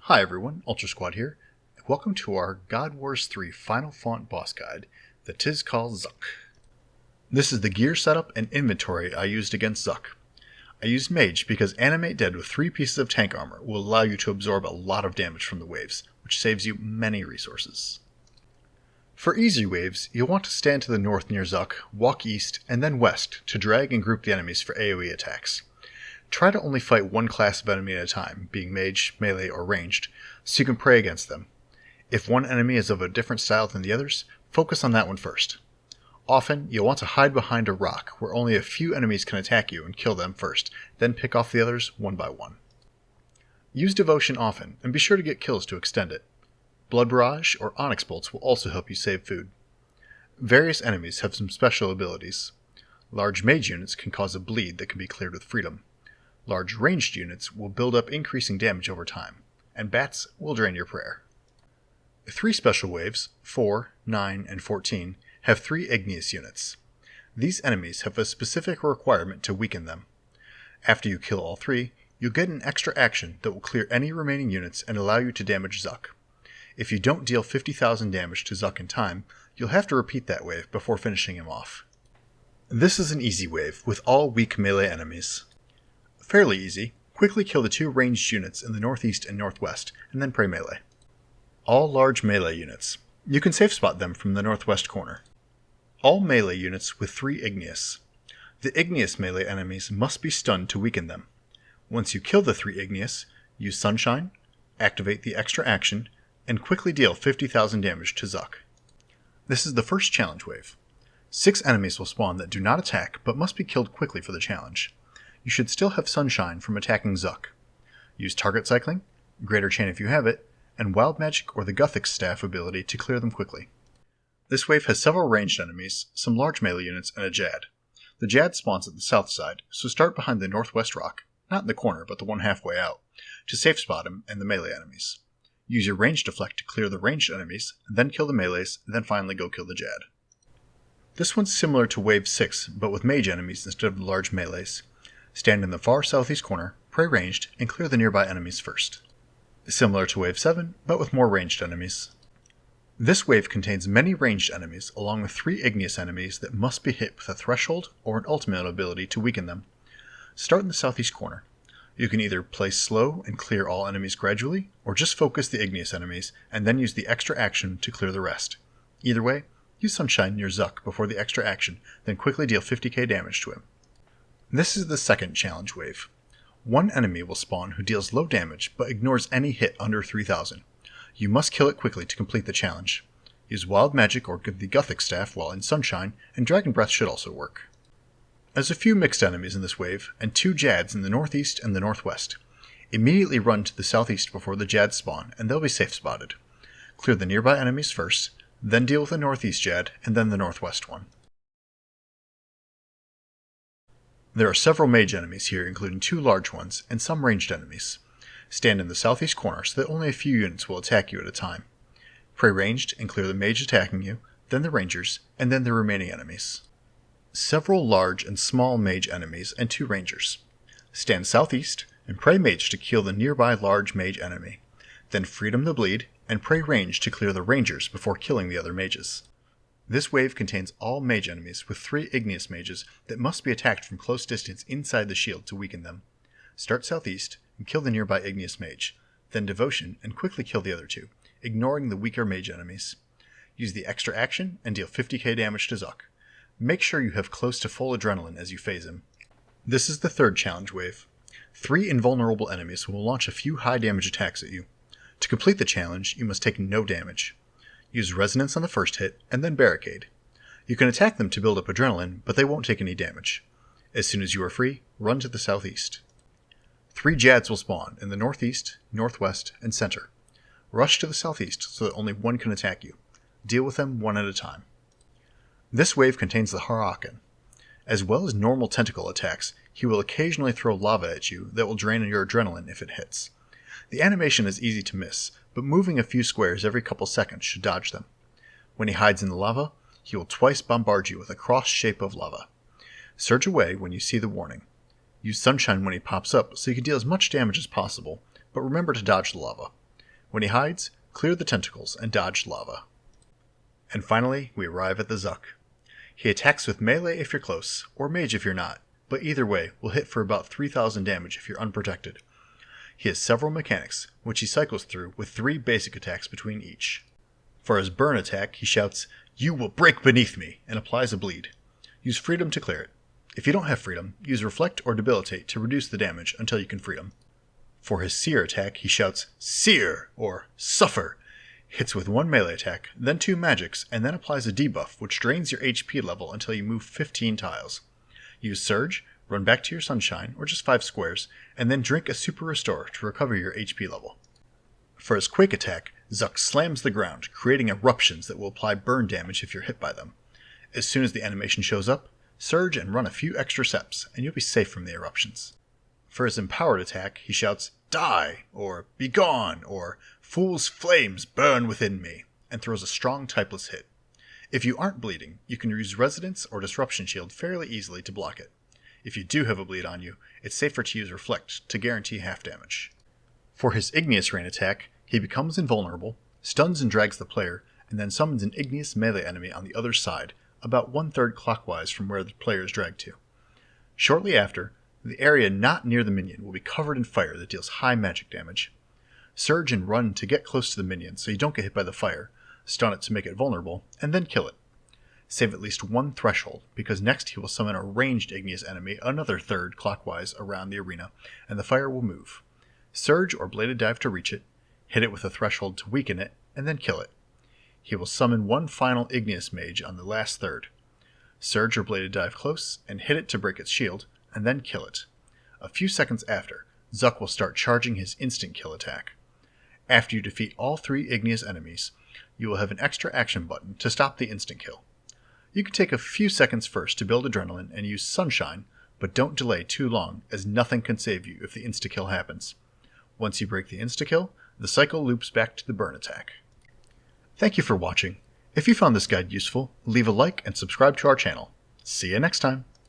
Hi everyone, Ultra Squad here. Welcome to our God Wars 3 Final Font Boss Guide, the TzKal-Zuk. This is the gear setup and inventory I used against Zuk. I used Mage because Animate Dead with 3 pieces of tank armor will allow you to absorb a lot of damage from the waves, which saves you many resources. For easy waves, you'll want to stand to the north near Zuk, walk east, and then west to drag and group the enemies for AoE attacks. Try to only fight one class of enemy at a time, being Mage, Melee, or Ranged, so you can pray against them. If one enemy is of a different style than the others, focus on that one first. Often, you'll want to hide behind a rock where only a few enemies can attack you and kill them first, then pick off the others one by one. Use Devotion often, and be sure to get kills to extend it. Blood Barrage or Onyx Bolts will also help you save food. Various enemies have some special abilities. Large Mage units can cause a bleed that can be cleared with Freedom. Large ranged units will build up increasing damage over time, and bats will drain your prayer. 3 special waves, 4, 9, and 14, have 3 igneous units. These enemies have a specific requirement to weaken them. After you kill all 3, you'll get an extra action that will clear any remaining units and allow you to damage Zuk. If you don't deal 50,000 damage to Zuk in time, you'll have to repeat that wave before finishing him off. This is an easy wave with all weak melee enemies. Fairly easy, quickly kill the 2 ranged units in the northeast and northwest, and then pray melee. All large melee units. You can safe spot them from the northwest corner. All melee units with 3 igneous. The igneous melee enemies must be stunned to weaken them. Once you kill the 3 igneous, use Sunshine, activate the extra action, and quickly deal 50,000 damage to Zuk. This is the first challenge wave. 6 enemies will spawn that do not attack but must be killed quickly for the challenge. You should still have Sunshine from attacking Zuk. Use Target Cycling, Greater Chain if you have it, and Wild Magic or the Gothic Staff ability to clear them quickly. This wave has several ranged enemies, some large melee units, and a Jad. The Jad spawns at the south side, so start behind the northwest rock, not in the corner but the one halfway out, to safe spot him and the melee enemies. Use your range deflect to clear the ranged enemies, and then kill the melees, and then finally go kill the Jad. This one's similar to Wave 6, but with mage enemies instead of the large melees. Stand in the far southeast corner, pray ranged, and clear the nearby enemies first. Similar to Wave 7, but with more ranged enemies. This wave contains many ranged enemies, along with 3 igneous enemies that must be hit with a threshold or an ultimate ability to weaken them. Start in the southeast corner. You can either play slow and clear all enemies gradually, or just focus the igneous enemies, and then use the extra action to clear the rest. Either way, use Sunshine near Zuk before the extra action, then quickly deal 50k damage to him. This is the second challenge wave. One enemy will spawn who deals low damage, but ignores any hit under 3000. You must kill it quickly to complete the challenge. Use Wild Magic or the Gothic Staff while in Sunshine, and Dragon Breath should also work. There's a few mixed enemies in this wave, and 2 Jads in the northeast and the northwest. Immediately run to the southeast before the Jads spawn, and they'll be safe spotted. Clear the nearby enemies first, then deal with the northeast Jad, and then the northwest one. There are several mage enemies here, including 2 large ones, and some ranged enemies. Stand in the southeast corner so that only a few units will attack you at a time. Pray ranged and clear the mage attacking you, then the rangers, and then the remaining enemies. Several large and small mage enemies and 2 rangers. Stand southeast and pray mage to kill the nearby large mage enemy. Then Freedom the bleed and pray range to clear the rangers before killing the other mages. This wave contains all mage enemies with 3 igneous mages that must be attacked from close distance inside the shield to weaken them. Start southeast and kill the nearby igneous mage, then Devotion and quickly kill the other 2, ignoring the weaker mage enemies. Use the extra action and deal 50k damage to Zuk. Make sure you have close to full adrenaline as you phase him. This is the third challenge wave. 3 invulnerable enemies will launch a few high damage attacks at you. To complete the challenge, you must take no damage. Use Resonance on the first hit, and then Barricade. You can attack them to build up adrenaline, but they won't take any damage. As soon as you are free, run to the southeast. 3 Jads will spawn in the northeast, northwest, and center. Rush to the southeast so that only 1 can attack you. Deal with them one at a time. This wave contains the Har-Aken. As well as normal tentacle attacks, he will occasionally throw lava at you that will drain your adrenaline if it hits. The animation is easy to miss, but moving a few squares every couple seconds should dodge them. When he hides in the lava, he will twice bombard you with a cross shape of lava. Surge away when you see the warning. Use Sunshine when he pops up so you can deal as much damage as possible, but remember to dodge the lava. When he hides, clear the tentacles and dodge lava. And finally, we arrive at the Zuk. He attacks with melee if you're close, or mage if you're not, but either way will hit for about 3000 damage if you're unprotected. He has several mechanics, which he cycles through with 3 basic attacks between each. For his burn attack, he shouts, "You will break beneath me," and applies a bleed. Use freedom to clear it. If you don't have freedom, use reflect or debilitate to reduce the damage until you can freedom. For his sear attack, he shouts, "Sear," or "Suffer," hits with 1 melee attack, then 2 magics, and then applies a debuff which drains your HP level until you move 15 tiles. Use Surge, run back to your Sunshine, or just 5 squares, and then drink a Super Restore to recover your HP level. For his Quake attack, Zuk slams the ground, creating eruptions that will apply burn damage if you're hit by them. As soon as the animation shows up, surge and run a few extra steps, and you'll be safe from the eruptions. For his Empowered attack, he shouts, "Die," or "Be gone," or "Fool's flames burn within me," and throws a strong typeless hit. If you aren't bleeding, you can use Resonance or Disruption Shield fairly easily to block it. If you do have a bleed on you, it's safer to use Reflect to guarantee half damage. For his Igneous Rain attack, he becomes invulnerable, stuns and drags the player, and then summons an igneous melee enemy on the other side, about 1/3 clockwise from where the player is dragged to. Shortly after, the area not near the minion will be covered in fire that deals high magic damage. Surge and run to get close to the minion so you don't get hit by the fire, stun it to make it vulnerable, and then kill it. Save at least 1 threshold, because next he will summon a ranged igneous enemy another 1/3 clockwise around the arena, and the fire will move. Surge or bladed dive to reach it, hit it with a threshold to weaken it, and then kill it. He will summon 1 final igneous mage on the last third. Surge or bladed dive close, and hit it to break its shield, and then kill it. A few seconds after, Zuk will start charging his instant kill attack. After you defeat all 3 igneous enemies, you will have an extra action button to stop the instant kill. You can take a few seconds first to build adrenaline and use Sunshine, but don't delay too long, as nothing can save you if the insta-kill happens. Once you break the insta-kill, the cycle loops back to the burn attack. Thank you for watching. If you found this guide useful, leave a like and subscribe to our channel. See you next time!